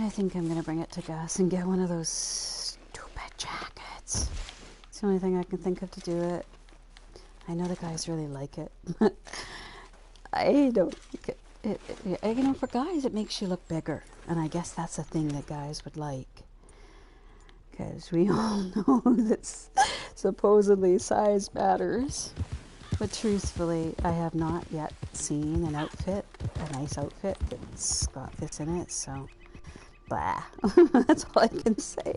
I think I'm gonna bring it to Gus and get one of those stupid jackets. It's the only thing I can think of to do it. I know the guys really like it. I don't think it. You know, for guys, it makes you look bigger, and I guess that's a thing that guys would like. Because we all know that supposedly size matters. But truthfully, I have not yet seen an outfit, a nice outfit that's got this in it, so blah. That's all I can say.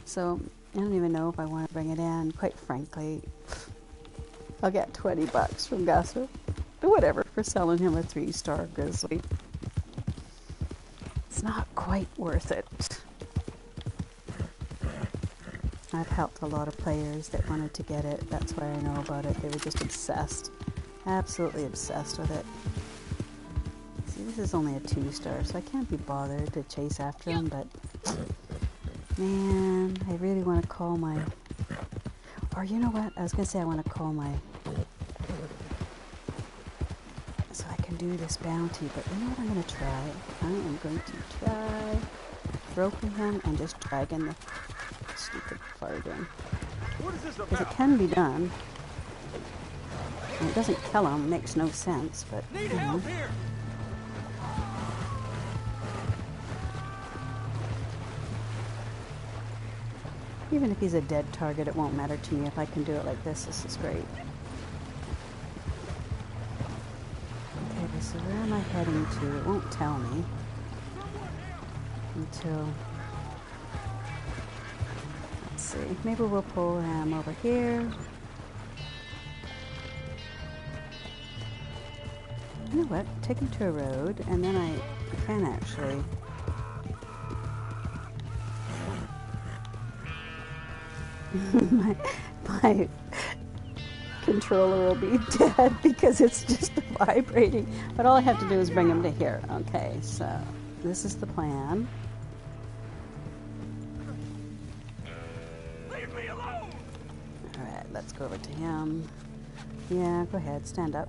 So I don't even know if I want to bring it in. Quite frankly, I'll get 20 bucks from Gus or whatever for selling him a 3-star grizzly. It's not quite worth it. I've helped a lot of players that wanted to get it. That's why I know about it. They were just obsessed. Absolutely obsessed with it. See, this is only a 2-star, so I can't be bothered to chase after him, but man, I really want to call my... Or you know what? I was going to say I want to call my... So I can do this bounty, but you know what I'm going to try? I am going to try roping him and just dragging the stupid fart in. Because it can be done. And it doesn't kill him, makes no sense, but you know. Even if he's a dead target, it won't matter to me. If I can do it like this, this is great. Okay, so where am I heading to? It won't tell me until... Let's see. Maybe we'll pull him over here. You know what? Take him to a road, and then I can actually... my controller will be dead because it's just vibrating. But all I have to do is bring him to here. Okay, so this is the plan. Leave me alone. Alright, let's go over to him. Yeah, go ahead, stand up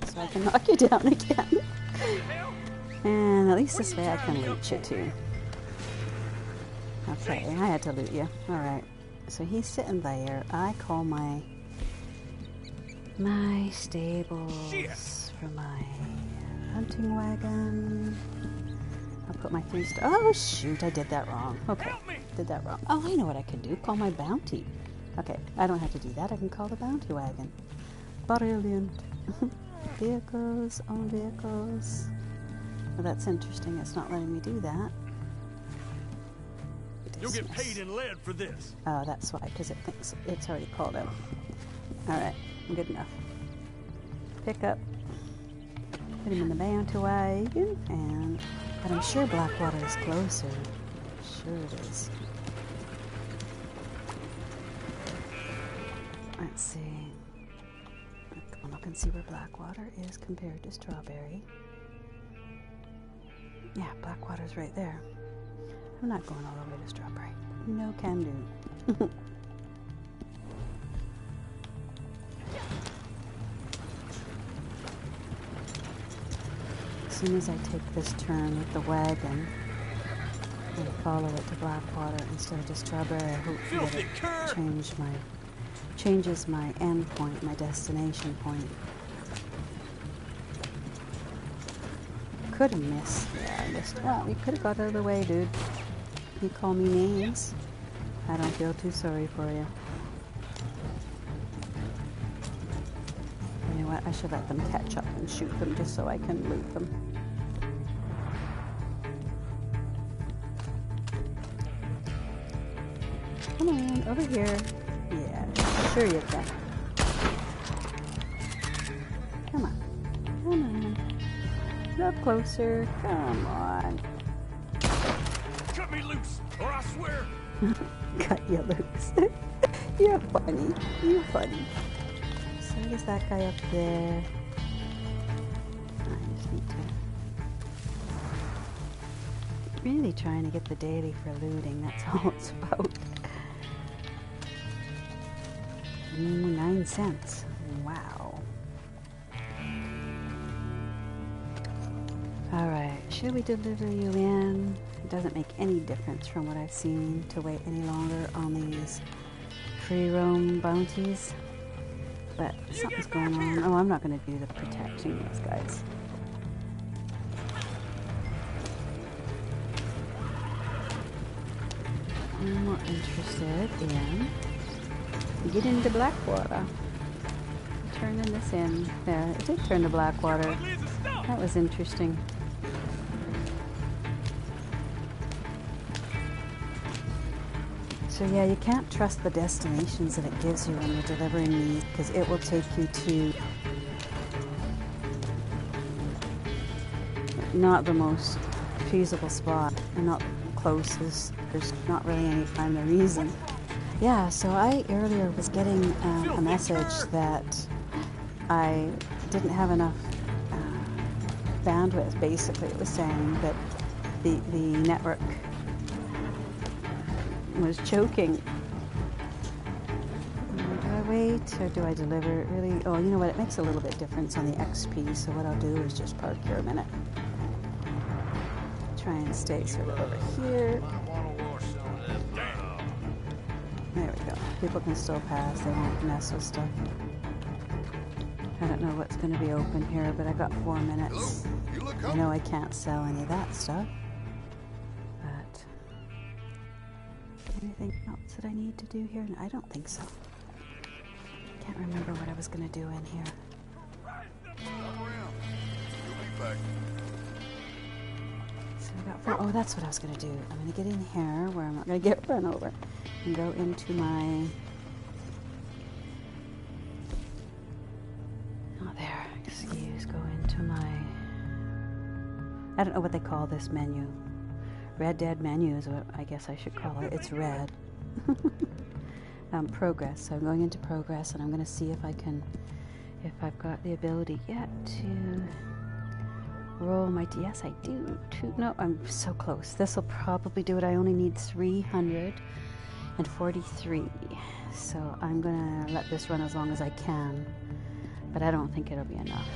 so I can knock you down again. And at least this way I can loot you too. Okay, I had to loot you. Alright. So he's sitting there. I call my stables for my hunting wagon. I'll put my 3-star. Oh shoot, I did that wrong. Okay, did that wrong. Oh, I know what I can do. Call my bounty. Okay, I don't have to do that. I can call the bounty wagon. Brilliant. Vehicles, own vehicles. Well, that's interesting. It's not letting me do that. You'll get paid in lead for this. Oh, that's why, because it thinks it's already called out. Alright, good enough. Pick up. Put him in the bounty wagon, and... But I'm sure Blackwater is closer. Sure it is. Let's see. Come on up and see where Blackwater is compared to Strawberry. Yeah, Blackwater's right there. I'm not going all the way to Strawberry. No can do. As soon as I take this turn with the wagon and follow it to Blackwater instead of to Strawberry, I hope that it changes my end point, my destination point. Could have missed. Yeah, I missed. Well, you could have got out of the way, dude. You call me names. I don't feel too sorry for you. You know what? I should let them catch up and shoot them just so I can loot them. Come on, over here. Yeah, sure you can. Come on. Come on. Look closer. Come on. Cut me loose, or I swear. Cut you loose. You're funny. You're funny. So there's that guy up there. I just need to... Really trying to get the daily for looting. That's all it's about. 9 cents. Wow. Alright, should we deliver you in? doesn't make any difference from what I've seen to wait any longer on these free roam bounties. But something's going on. Oh, I'm not going to do the protecting these guys. I'm more interested in getting to Blackwater. Turning this in. There, it did turn to Blackwater. That was interesting. So yeah, you can't trust the destinations that it gives you when you're delivering these, because it will take you to not the most feasible spot and not the closest. There's not really any rhyme or reason. Yeah, so I earlier was getting a message that I didn't have enough bandwidth. Basically, it was saying that the network was choking. Do I wait or do I deliver? It really, oh, you know what? It makes a little bit difference on the XP. So what I'll do is just park here a minute. Try and stay sort of over here. There we go. People can still pass. They won't mess with stuff. I don't know what's going to be open here, but I got 4 minutes. I know I can't sell any of that stuff. But anything else that I need to do here? I don't think so. Can't remember what I was going to do in here. So I got 4. Oh, that's what I was going to do. I'm going to get in here where I'm not going to get run over and go into my... Not there. Excuse. Go into my... I don't know what they call this menu. Red Dead menu is what I guess I should call it. It's red. Progress. So I'm going into progress, and I'm going to see if I can, if I've got the ability yet to roll my. Yes, I do. No, I'm so close. This will probably do it. I only need 343. So I'm going to let this run as long as I can, but I don't think it'll be enough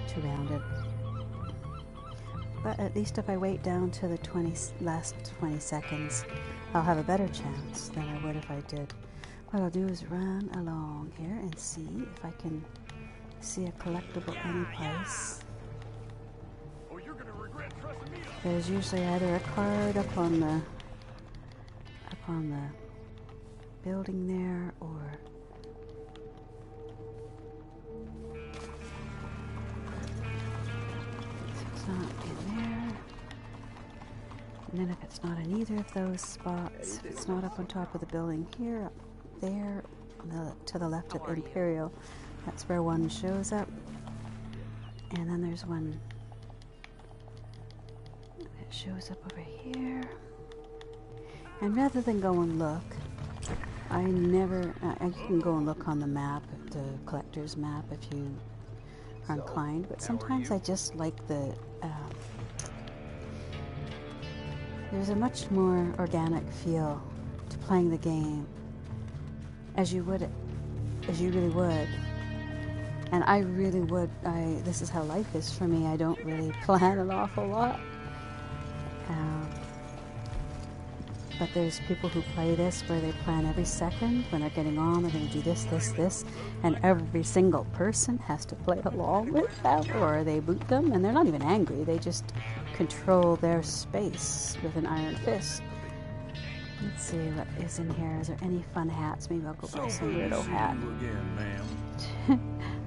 to round it. But at least if I wait down to the last 20 seconds, I'll have a better chance than I would if I did. What I'll do is run along here and see if I can see a collectible any place. There's usually either a card up on the building there, or it's not in there. And then if it's not in either of those spots, if it's not up on top of the building here, up there, to the left of Imperial, that's where one shows up. And then there's one that shows up over here. And rather than go and look, I can go and look on the map, the collector's map, if you are inclined, but sometimes I just like the, there's a much more organic feel to playing the game, as you really would. And I really would, this is how life is for me. I don't really plan an awful lot. But there's people who play this where they plan every second. When they're getting on, they're going to do this, this, this. And every single person has to play along with them, or they boot them. And they're not even angry. They just control their space with an iron fist. Let's see what is in here. Is there any fun hats? Maybe I'll go buy some weirdo hat.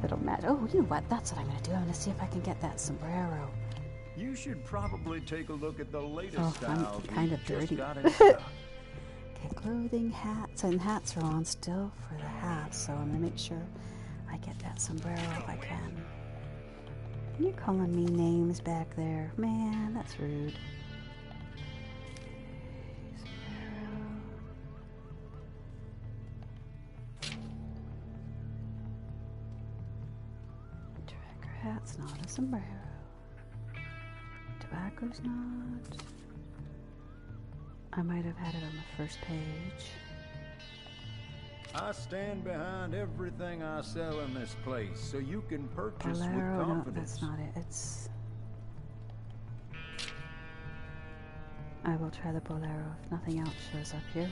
That'll match. Oh, you know what? That's what I'm going to do. I'm going to see if I can get that sombrero. You should probably take a look at the latest styles. I'm kind of dirty. Okay, clothing, hats, and hats are on still for the hats, so I'm going to make sure I get that sombrero if I can. You're calling me names back there. Man, that's rude. Sombrero. Tracker hat's not a sombrero. Tobacco's not. I might have had it on the first page. I stand behind everything I sell in this place, so you can purchase Bolero, with confidence. no, that's not it. It's I will try the bolero if nothing else shows up here.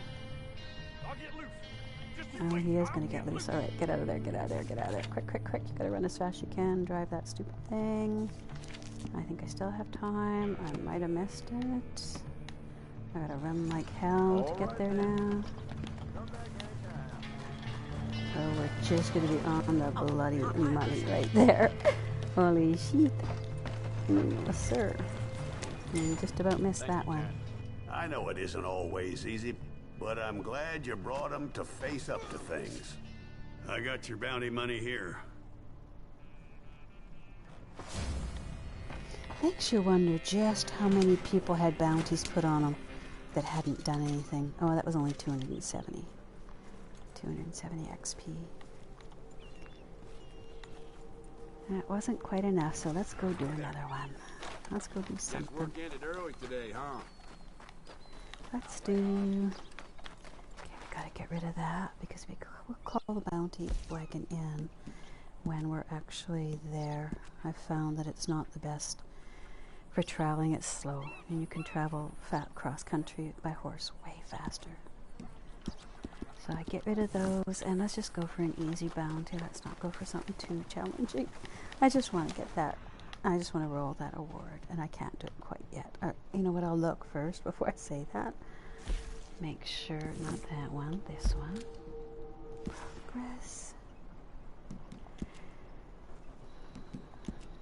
I'll get loose. Just you Oh, wait. he is going to get loose. Alright, get out of there, get out of there, get out of there. Quick, quick, quick. You gotta run as fast as you can. Drive that stupid thing. I think I still have time. I might have missed it. I gotta run like hell to get there now. So we're just gonna be on the bloody money right there. Holy shit. Yes, sir. You just about missed that one. I know it isn't always easy, but I'm glad you brought him to face up to things. I got your bounty money here. Makes you wonder just how many people had bounties put on them that hadn't done anything. Oh, that was only 270. 270 XP. That wasn't quite enough, so let's go do another one. Let's go do something. Work ended early today, huh? Let's do... Okay, we gotta get rid of that because we'll call the bounty wagon in when we're actually there. I've found that it's not the best for traveling. It's slow, and you can travel cross country by horse way faster. So I get rid of those, and let's just go for an easy bounty. Let's not go for something too challenging. I just want to get that. I just want to roll that award, and I can't do it quite yet. You know what? I'll look first before I say that. Make sure, not that one, this one. Progress.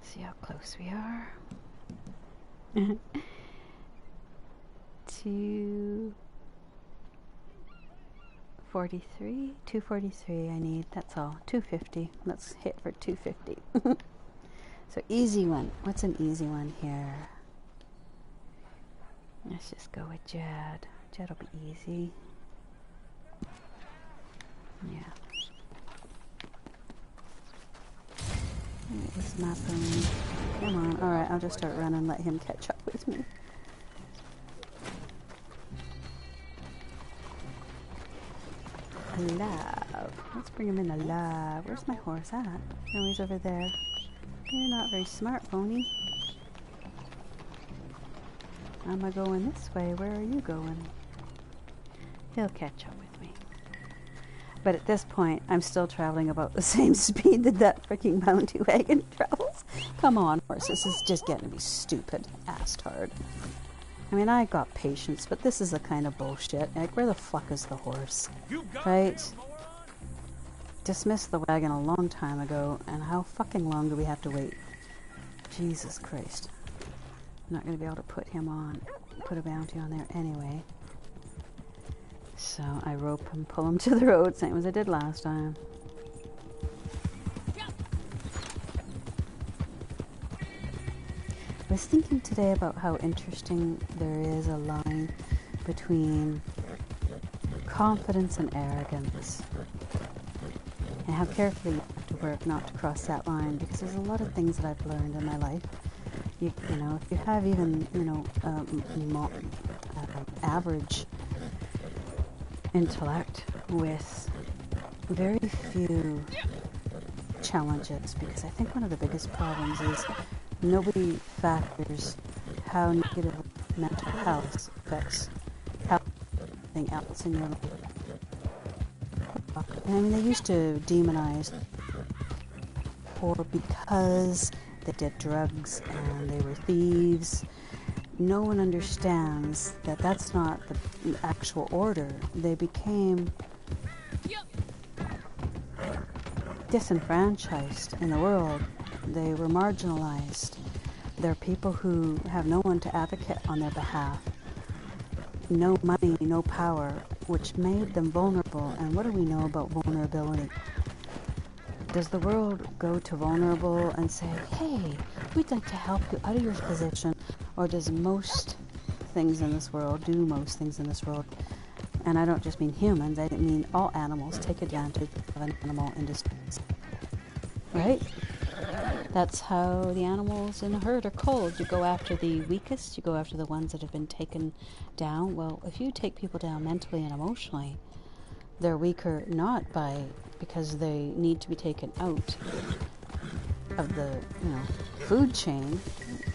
See how close we are. 243 I need, that's all. 250. Let's hit for 250. So easy one. What's an easy one here? Let's just go with Jad. Jad'll be easy. Yeah. Where is my phone? Come on. Alright, I'll just start running and let him catch up with me. Alive. Let's bring him in alive. Where's my horse at? Oh, he's over there. You're not very smart, pony. I'm going this way. Where are you going? He'll catch up with me. But at this point, I'm still traveling about the same speed that that freaking bounty wagon travels. Come on, horse. This is just getting to be stupid. Assed hard. I mean, I got patience, but this is the kind of bullshit. Like, where the fuck is the horse? Right? Dismissed the wagon a long time ago, and how fucking long do we have to wait? Jesus Christ. I'm not going to be able to put him on, put a bounty on there anyway. So I rope him, pull him to the road, same as I did last time. I was thinking today about how interesting there is a line between confidence and arrogance, and how carefully you have to work not to cross that line, because there's a lot of things that I've learned in my life. You know, if you have even, you know, average intellect with very few challenges, because I think one of the biggest problems is nobody factors how negative mental health affects everything else in your life. I mean, they used to demonize poor because they did drugs and they were thieves. No one understands that that's not the actual order. They became disenfranchised in the world. They were marginalized. They're people who have no one to advocate on their behalf. No money, no power, which made them vulnerable. And what do we know about vulnerability? Does the world go to vulnerable and say, hey, we'd like to help you out of your position? Or does most things in this world, and I don't just mean humans, I mean all animals, take advantage of an animal in distress? Right? That's how the animals in a herd are called. You go after the weakest, you go after the ones that have been taken down. Well, if you take people down mentally and emotionally, they're weaker not because they need to be taken out of the, food chain,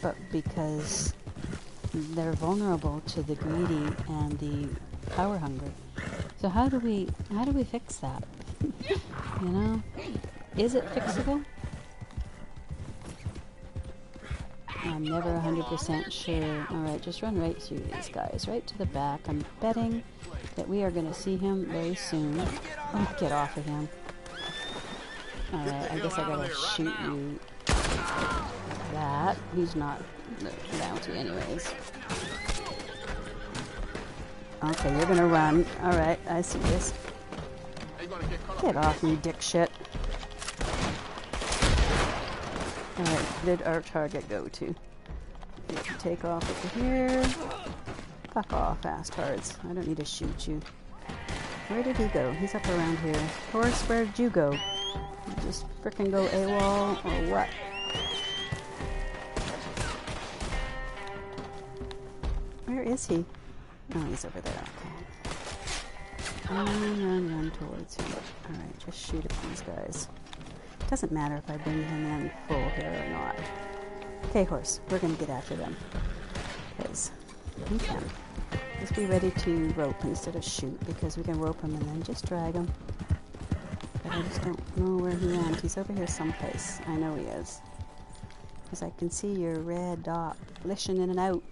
but because they're vulnerable to the greedy and the power hungry. So how do we fix that? You know? Is it fixable? I'm never 100% sure. Alright, just run right through these guys, right to the back. I'm betting that we are going to see him very soon. Oh, get off of him. Alright, I guess I gotta shoot you. That. He's not bounty anyways. Okay, you're gonna run. Alright, I see this. Get off me, dick shit. Alright, where did our target go to? You can take off over here. Fuck off, astards. I don't need to shoot you. Where did he go? He's up around here. Horse, where did you go? You just frickin' go AWOL or what? Where is he? Oh, he's over there. Okay. Run towards him. Alright, just shoot at these guys. Doesn't matter if I bring him in full here or not. Okay, horse, we're gonna get after them. Because we can. Just be ready to rope instead of shoot, because we can rope him and then just drag him. But I just don't know where he went. He's over here someplace. I know he is. Because I can see your red dot flishing in and out.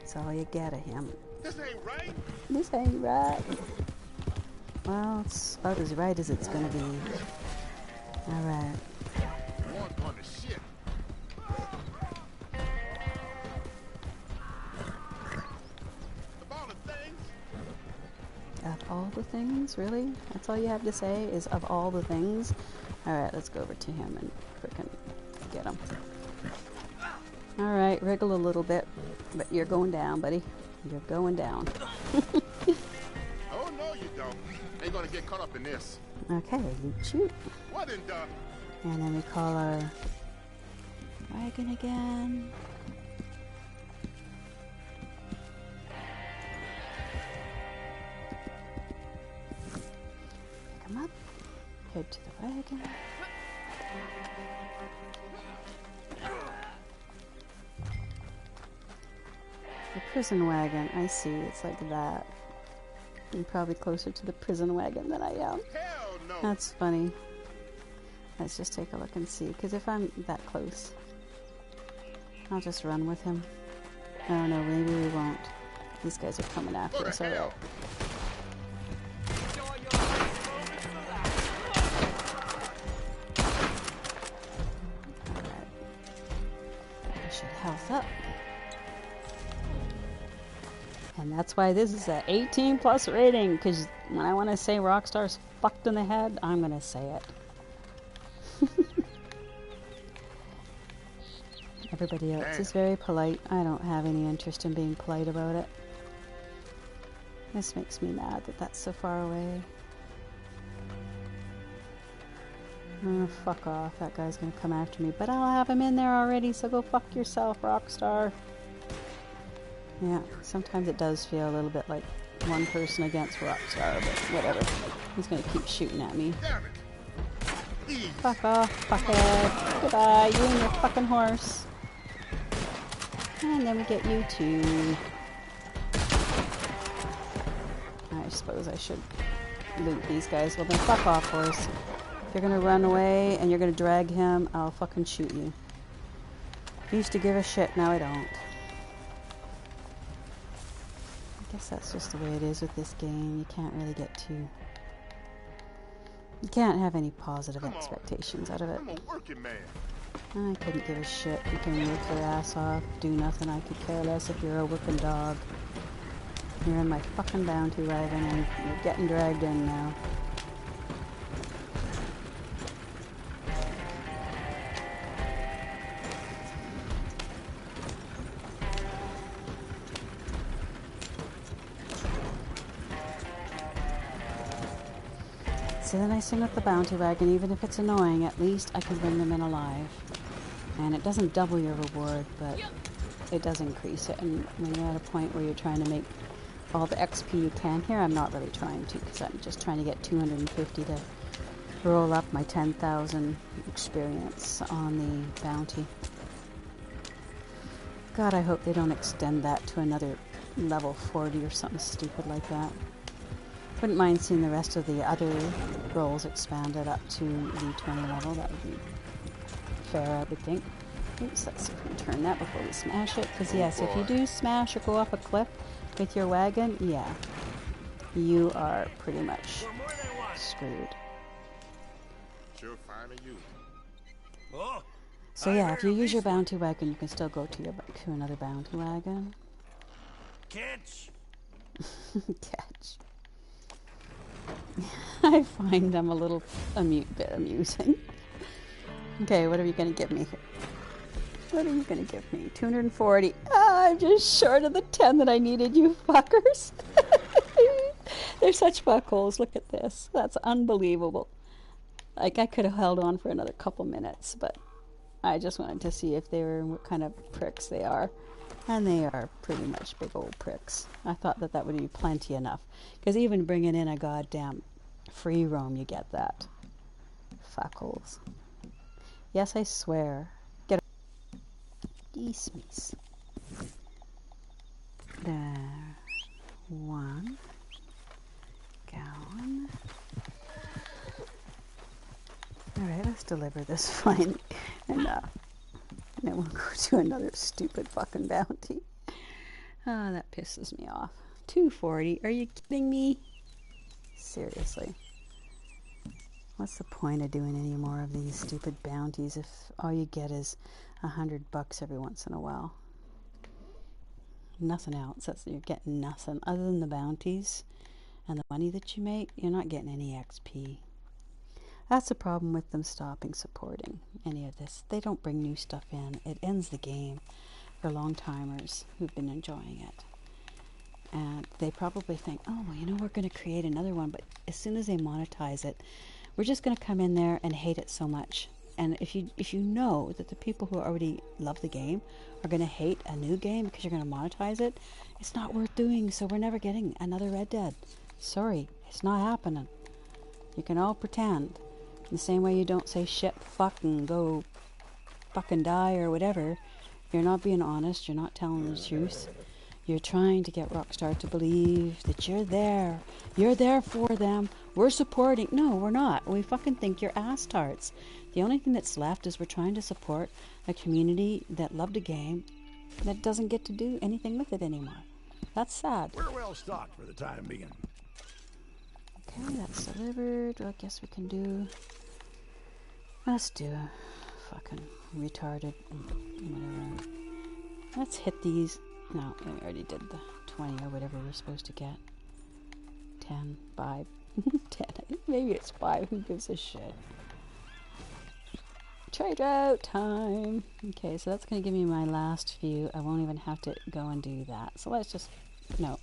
That's all you get of him. This ain't right. This ain't right. Well, it's about as right as it's gonna be. Alright. One on the ship. Of all the things. Of all the things? Really? That's all you have to say is of all the things? Alright, let's go over to him and frickin' get him. Alright, wriggle a little bit. But you're going down, buddy. You're going down. Oh no, you don't. Ain't gonna get caught up in this. Okay, you shoot. What in the? And then we call our wagon again. Pick him up. Head to the wagon. The prison wagon, I see, it's like that. I'm probably closer to the prison wagon than I am. Hell no. That's funny. Let's just take a look and see, because if I'm that close, I'll just run with him. Oh no, maybe we won't. These guys are coming after us, alright. Alright. I should health up. And that's why this is an 18 plus rating, because when I want to say Rockstar's fucked in the head, I'm going to say it. Everybody else is very polite. I don't have any interest in being polite about it. This makes me mad that that's so far away. Oh, fuck off. That guy's going to come after me. But I'll have him in there already, so go fuck yourself, Rockstar. Yeah, sometimes it does feel a little bit like one person against Rockstar, but whatever. He's gonna keep shooting at me. Fuck off, fuckhead. Goodbye, you and your fucking horse. And then we get you too. I suppose I should loot these guys. Well then fuck off, horse. If you're gonna run away and you're gonna drag him, I'll fucking shoot you. I used to give a shit, now I don't. I guess that's just the way it is with this game. You can't really get too... You can't have any positive expectations out of it. I'm a working man. I couldn't give a shit. You can work your ass off, do nothing. I could care less if you're a working dog. You're in my fucking bounty wagon and you're getting dragged in now. See the nice thing with the bounty wagon, even if it's annoying, at least I can bring them in alive. And it doesn't double your reward, but it does increase it. And when you're at a point where you're trying to make all the XP you can here, I'm not really trying to, because I'm just trying to get 250 to roll up my 10,000 experience on the bounty. God, I hope they don't extend that to another level 40 or something stupid like that. Wouldn't mind seeing the rest of the other roles expanded up to the 20 level. That would be fair, I would think. Oops, let's see if we can turn that before we smash it. Because yes, if you do smash or go off a cliff with your wagon, yeah, you are pretty much screwed. Sure fine of you. Oh, So yeah, if you use your bounty wagon, you can still go to another bounty wagon. catch. Catch. I find them a little bit amusing. Okay, what are you going to give me here? What are you going to give me? 240. I'm just short of the 10 that I needed, you fuckers. They're such fuckholes. Look at this. That's unbelievable. Like, I could have held on for another couple minutes, but I just wanted to see if they were, what kind of pricks they are. And they are pretty much big old pricks. I thought that would be plenty enough. Because even bringing in a goddamn free roam, you get that. Fuckholes. Yes, I swear. Get a... East. There. 1 gallon. Alright, let's deliver this fine. And then we'll go to another stupid fucking bounty. Ah, that pisses me off. 240. Are you kidding me? Seriously. What's the point of doing any more of these stupid bounties if all you get is $100 every once in a while? Nothing else. You're getting nothing other than the bounties and the money that you make. You're not getting any XP. That's the problem with them stopping supporting any of this. They don't bring new stuff in. It ends the game for long-timers who've been enjoying it. And they probably think, oh, well, you know, we're going to create another one. But as soon as they monetize it, we're just going to come in there and hate it so much. And if you know that the people who already love the game are going to hate a new game because you're going to monetize it, it's not worth doing. So we're never getting another Red Dead. Sorry, it's not happening. You can all pretend. The same way you don't say shit, fuck, and go fucking die or whatever. You're not being honest. You're not telling the truth. You're trying to get Rockstar to believe that you're there. You're there for them. We're supporting. No, we're not. We fucking think you're ass tarts. The only thing that's left is we're trying to support a community that loved a game that doesn't get to do anything with it anymore. That's sad. We're well stocked for the time being. Okay, that's delivered. Well, I guess we can do... Let's do a fucking retarded whatever. Let's hit these. No, we already did the 20 or whatever we're supposed to get. 10, 5, 10. Maybe it's 5. Who gives a shit? Trade route time. Okay, so that's going to give me my last few. I won't even have to go and do that. So let's just... No.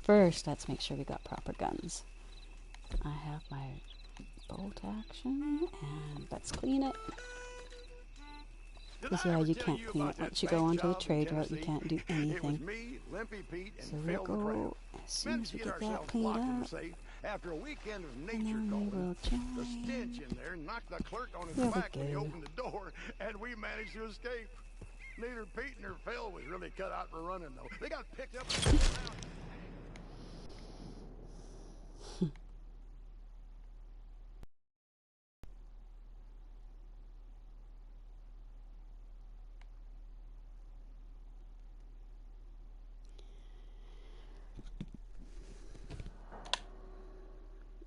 First, let's make sure we got proper guns. I have my bolt action, and let's clean it. Because yeah, you can't clean it. Once you go onto the trade route, you can't do anything. So we'll go as soon as we get that cleaned up. After a weekend of And nature then we calling, will the join. stench in there knocked the clerk on his There we back when he go. opened the door, and we managed to escape. Neither Pete nor Phil was really cut out for running, though. They got picked up.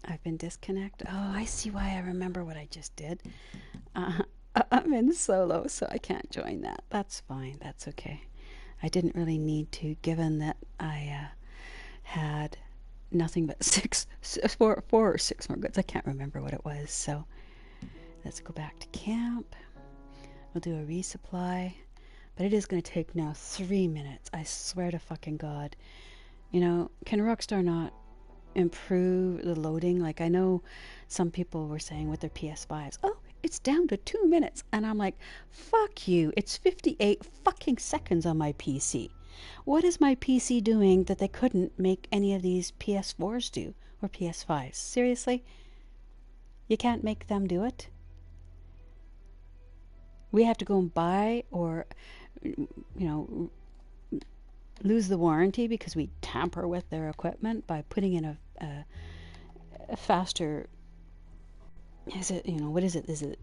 I've been disconnected. Oh, I see why I remember what I just did. I'm in solo, so I can't join that. That's fine. That's okay. I didn't really need to, given that I had nothing but 4 or 6 more goods. I can't remember what it was. So let's go back to camp. We'll do a resupply. But it is going to take now 3 minutes. I swear to fucking God. You know, can Rockstar not improve the loading? Like, I know some people were saying with their PS5s, oh, it's down to 2 minutes. And I'm like, fuck you. It's 58 fucking seconds on my PC. What is my PC doing that they couldn't make any of these PS4s do? Or PS5s? Seriously? You can't make them do it? We have to go and buy or, you know, lose the warranty because we tamper with their equipment by putting in a faster, is it, what is it? Is it,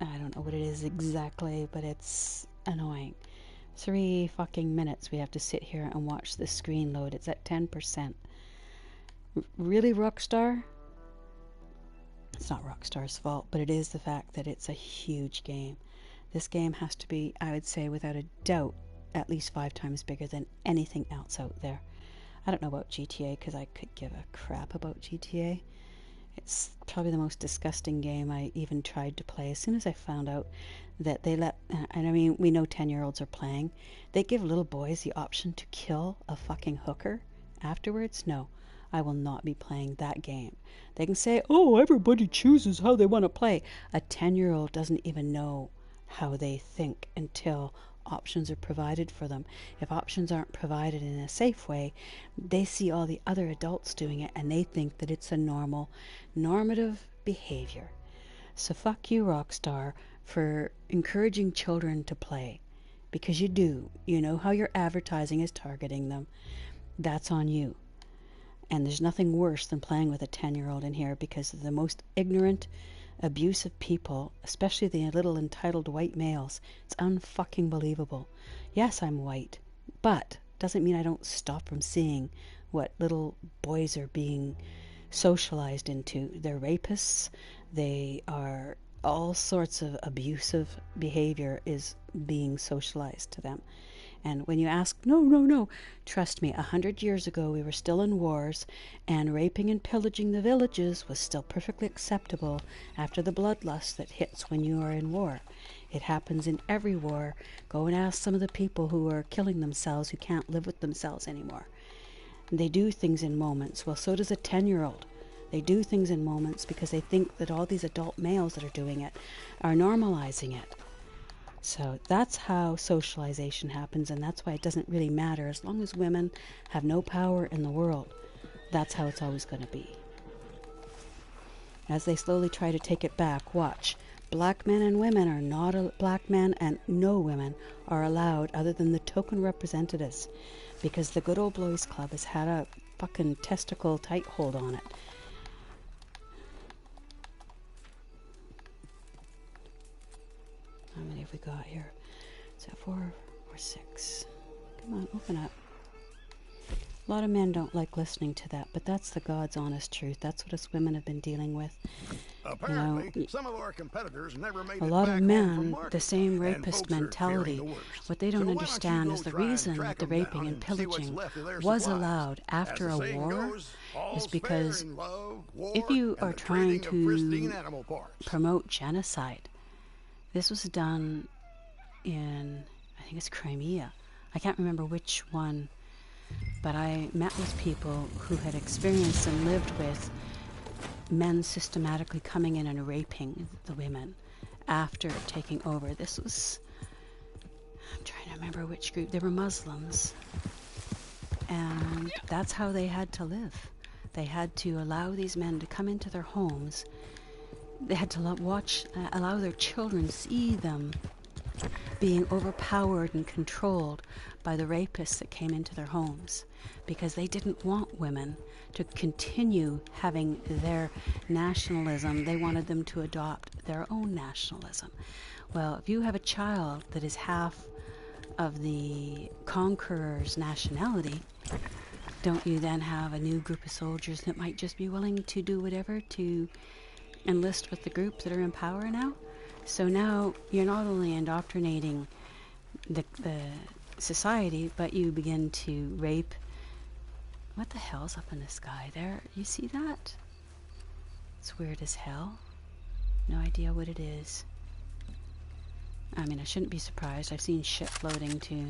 I don't know what it is exactly, but it's annoying. 3 fucking minutes we have to sit here and watch the screen load. It's at 10%. Really, Rockstar? It's not Rockstar's fault, but it is the fact that it's a huge game. This game has to be, I would say, without a doubt, at least 5 times bigger than anything else out there. I don't know about GTA because I could give a crap about GTA. It's probably the most disgusting game I even tried to play. As soon as I found out that they let, and I mean, we know 10-year-olds are playing, they give little boys the option to kill a fucking hooker afterwards. No, I will not be playing that game. They can say, oh, everybody chooses how they want to play. A 10-year-old doesn't even know how they think until options are provided for them. If options aren't provided in a safe way, they see all the other adults doing it and they think that it's a normative behavior. So fuck you, Rockstar, for encouraging children to play. Because you do. You know how your advertising is targeting them. That's on you. And there's nothing worse than playing with a 10-year-old in here because the most ignorant, abusive people, especially the little entitled white males. It's unfucking believable. Yes, I'm white, but doesn't mean I don't stop from seeing what little boys are being socialized into. They're rapists. They are, all sorts of abusive behavior is being socialized to them. And when you ask, no, trust me, 100 years ago we were still in wars, and raping and pillaging the villages was still perfectly acceptable after the bloodlust that hits when you are in war. It happens in every war. Go and ask some of the people who are killing themselves, who can't live with themselves anymore. They do things in moments. Well, so does a 10-year-old. They do things in moments because they think that all these adult males that are doing it are normalizing it. So that's how socialization happens, and that's why it doesn't really matter. As long as women have no power in the world, that's how it's always going to be. As they slowly try to take it back, watch. Black men and women are not black men, and no women are allowed other than the token representatives, because the good old boys club has had a fucking testicle tight hold on it. How many have we got here? Is that 4 or 6? Come on, open up. A lot of men don't like listening to that, but that's the God's honest truth. That's what us women have been dealing with. Apparently, some of our competitors never made a lot of men, the same rapist mentality. What they don't understand is the reason that the raping and pillaging was allowed after a war is because if you are trying to promote genocide, this was done in, I think it's Crimea. I can't remember which one, but I met with people who had experienced and lived with men systematically coming in and raping the women after taking over. This was, I'm trying to remember which group. They were Muslims. And that's how they had to live. They had to allow these men to come into their homes. They had to allow their children see them being overpowered and controlled by the rapists that came into their homes, because they didn't want women to continue having their nationalism. They wanted them to adopt their own nationalism. Well, if you have a child that is half of the conqueror's nationality, don't you then have a new group of soldiers that might just be willing to do whatever to enlist with the group that are in power now? So now you're not only indoctrinating the society, but you begin to rape. What the hell's up in the sky there? You see that? It's weird as hell. No idea what it is. I mean, I shouldn't be surprised. I've seen shit floating too.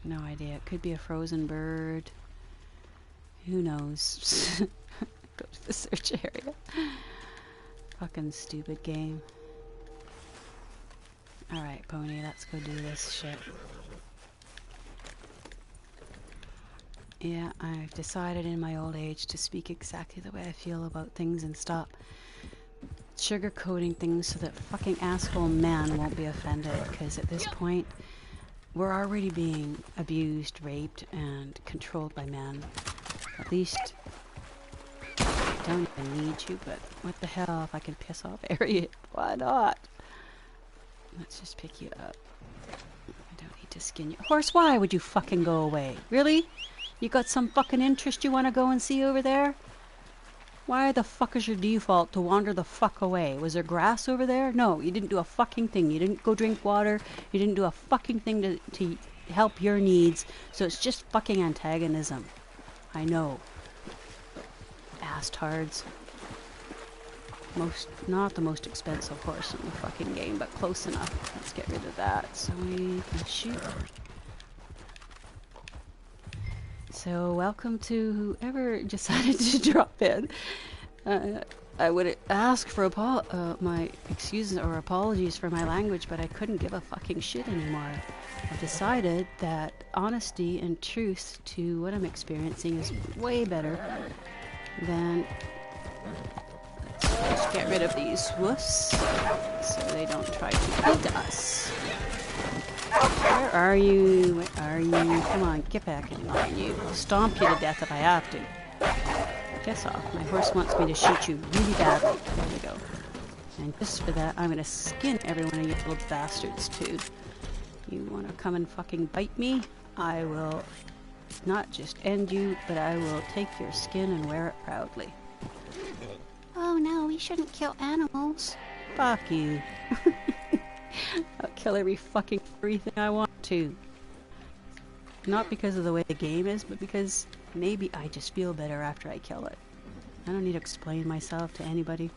No idea. It could be a frozen bird. Who knows? Go to the search area. Fucking stupid game. Alright, Pony, let's go do this shit. Yeah, I've decided in my old age to speak exactly the way I feel about things and stop sugarcoating things so that fucking asshole men won't be offended, because at this point, we're already being abused, raped, and controlled by men. At least, I don't even need you, but what the hell, if I can piss off Harriet, why not? Let's just pick you up. I don't need to skin you. Horse, why would you fucking go away? Really? You got some fucking interest you want to go and see over there? Why the fuck is your default to wander the fuck away? Was there grass over there? No, you didn't do a fucking thing. You didn't go drink water. You didn't do a fucking thing to help your needs. So it's just fucking antagonism. I know. Asstards. Not the most expensive horse in the fucking game, but close enough. Let's get rid of that so we can shoot. So welcome to whoever decided to drop in. I would ask for my excuses or apologies for my language, but I couldn't give a fucking shit anymore. I've decided that honesty and truth to what I'm experiencing is way better than... Let's just get rid of these wuss so they don't try to eat us. Where are you? Where are you? Come on, get back in line, you. I'll stomp you to death if I have to. Piss off. My horse wants me to shoot you really badly. There we go. And just for that, I'm gonna skin every one of you little bastards, too. You wanna come and fucking bite me? I will not just end you, but I will take your skin and wear it proudly. Oh no, we shouldn't kill animals. Fuck you. I'll kill every fucking free thing I want to. Not because of the way the game is, but because maybe I just feel better after I kill it. I don't need to explain myself to anybody.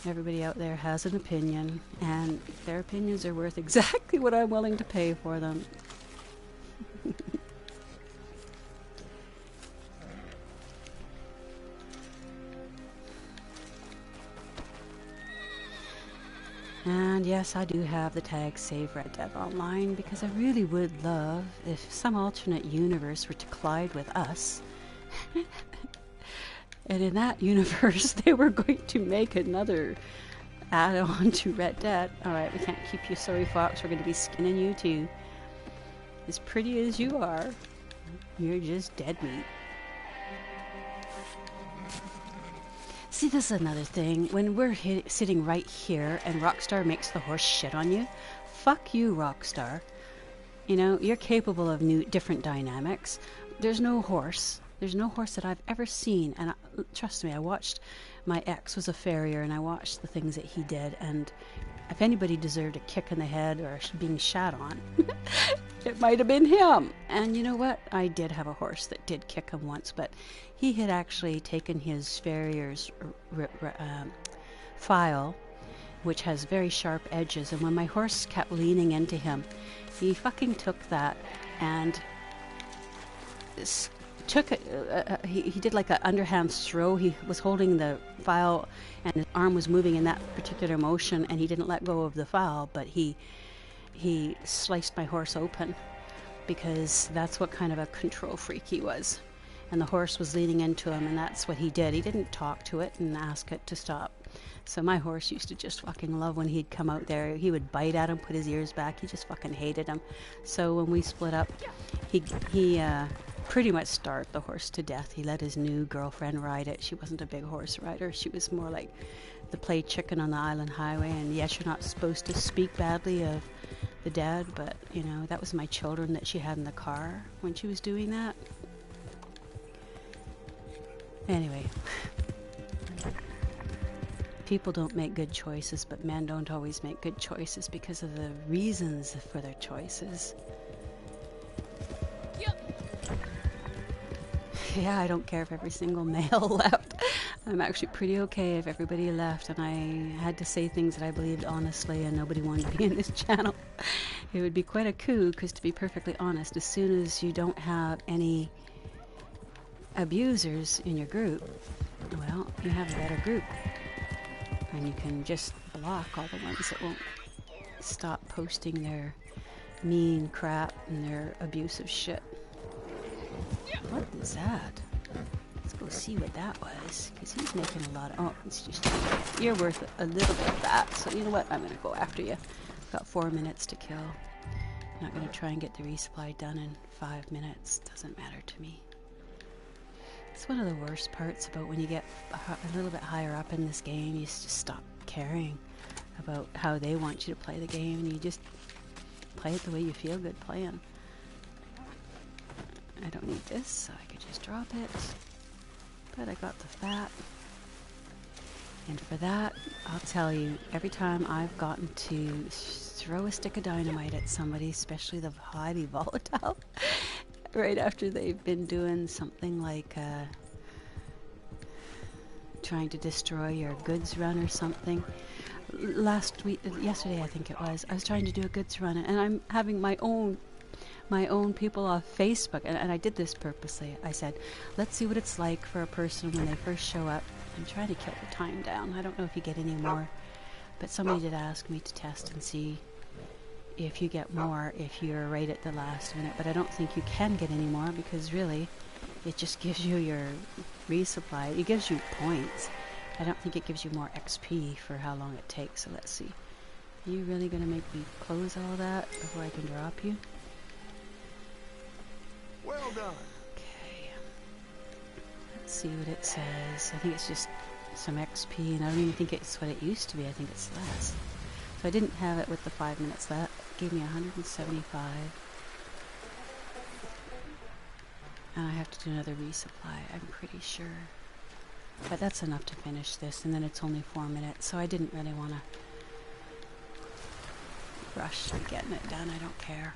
Everybody out there has an opinion, and their opinions are worth exactly what I'm willing to pay for them. And yes, I do have the tag Save Red Dead Online, because I really would love if some alternate universe were to collide with us. And in that universe, they were going to make another add-on to Red Dead. Alright, we can't keep you, sorry fox, we're going to be skinning you too. As pretty as you are, you're just dead meat. See, this is another thing. When we're sitting right here and Rockstar makes the horse shit on you, fuck you, Rockstar. You know, you're capable of different dynamics. There's no horse. There's no horse that I've ever seen. And trust me, I watched, my ex was a farrier, and I watched the things that he did. And if anybody deserved a kick in the head or being shat on, it might have been him. And you know what? I did have a horse that did kick him once, but he had actually taken his farrier's file, which has very sharp edges, and when my horse kept leaning into him, he fucking took that and took it. He did like an underhand throw. He was holding the file, and his arm was moving in that particular motion, and he didn't let go of the file, but he sliced my horse open, because that's what kind of a control freak he was. And the horse was leaning into him, and that's what he did. He didn't talk to it and ask it to stop. So my horse used to just fucking love when he'd come out there. He would bite at him, put his ears back. He just fucking hated him. So when we split up, he pretty much starved the horse to death. He let his new girlfriend ride it. She wasn't a big horse rider. She was more like the play chicken on the island highway. And yes, you're not supposed to speak badly of the dead, but, you know, that was my children that she had in the car when she was doing that. Anyway, people don't make good choices, but men don't always make good choices because of the reasons for their choices. Yeah, I don't care if every single male left. I'm actually pretty okay if everybody left and I had to say things that I believed honestly and nobody wanted to be in this channel. It would be quite a coup, because to be perfectly honest, as soon as you don't have any abusers in your group, well, you have a better group. And you can just block all the ones that won't stop posting their mean crap and their abusive shit. What is that? It's go see what that was, because he's making a lot of... Oh, it's just... You're worth a little bit of that, so you know what? I'm going to go after you. Got 4 minutes to kill. I'm not going to try and get the resupply done in 5 minutes. Doesn't matter to me. It's one of the worst parts about when you get a little bit higher up in this game. You just stop caring about how they want you to play the game, and you just play it the way you feel good playing. I don't need this, so I could just drop it. But I got the fat. And for that, I'll tell you, every time I've gotten to throw a stick of dynamite at somebody, especially the highly volatile, right after they've been doing something like trying to destroy your goods run or something. Yesterday I think it was, I was trying to do a goods run, and I'm having my own people off Facebook, and I did this purposely. I said, let's see what it's like for a person when they first show up. I'm trying to kill the time down. I don't know if you get any more, but somebody did ask me to test and see if you get more if you're right at the last minute, but I don't think you can get any more, because really it just gives you your resupply. It gives you points. I don't think it gives you more XP for how long it takes. So let's see. Are you really going to make me close all that before I can drop you? Well done. Okay. Let's see what it says. I think it's just some XP, and I don't even think it's what it used to be. I think it's less. So I didn't have it with the 5 minutes left. It gave me 175. And I have to do another resupply, I'm pretty sure. But that's enough to finish this, and then it's only 4 minutes, so I didn't really want to rush through getting it done. I don't care.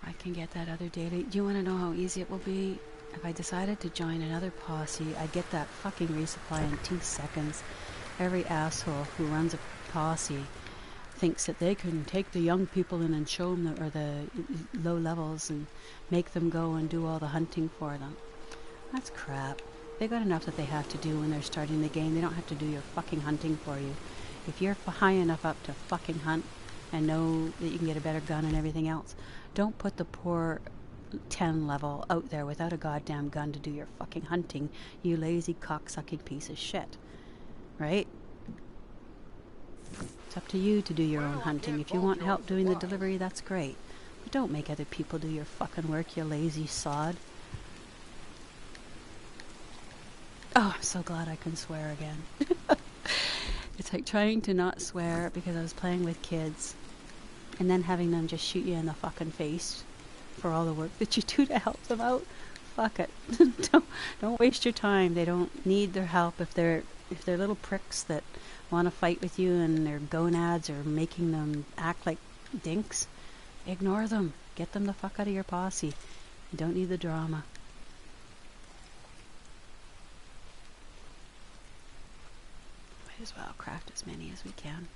I can get that other data. Do you want to know how easy it will be? If I decided to join another posse, I'd get that fucking resupply in 2 seconds. Every asshole who runs a posse thinks that they can take the young people in and show them or the low levels and make them go and do all the hunting for them. That's crap. They got enough that they have to do when they're starting the game. They don't have to do your fucking hunting for you. If you're high enough up to fucking hunt and know that you can get a better gun and everything else, don't put the poor 10 level out there without a goddamn gun to do your fucking hunting, you lazy cocksucking piece of shit. Right? It's up to you to do your own hunting. If you want help doing the delivery, that's great. But don't make other people do your fucking work, you lazy sod. Oh, I'm so glad I can swear again. It's like trying to not swear because I was playing with kids and then having them just shoot you in the fucking face for all the work that you do to help them out. Fuck it. Don't waste your time. They don't need their help. If they're little pricks that want to fight with you and their gonads are making them act like dinks, ignore them. Get them the fuck out of your posse. You don't need the drama. Might as well craft as many as we can.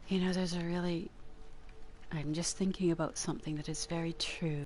You know, I'm just thinking about something that is very true.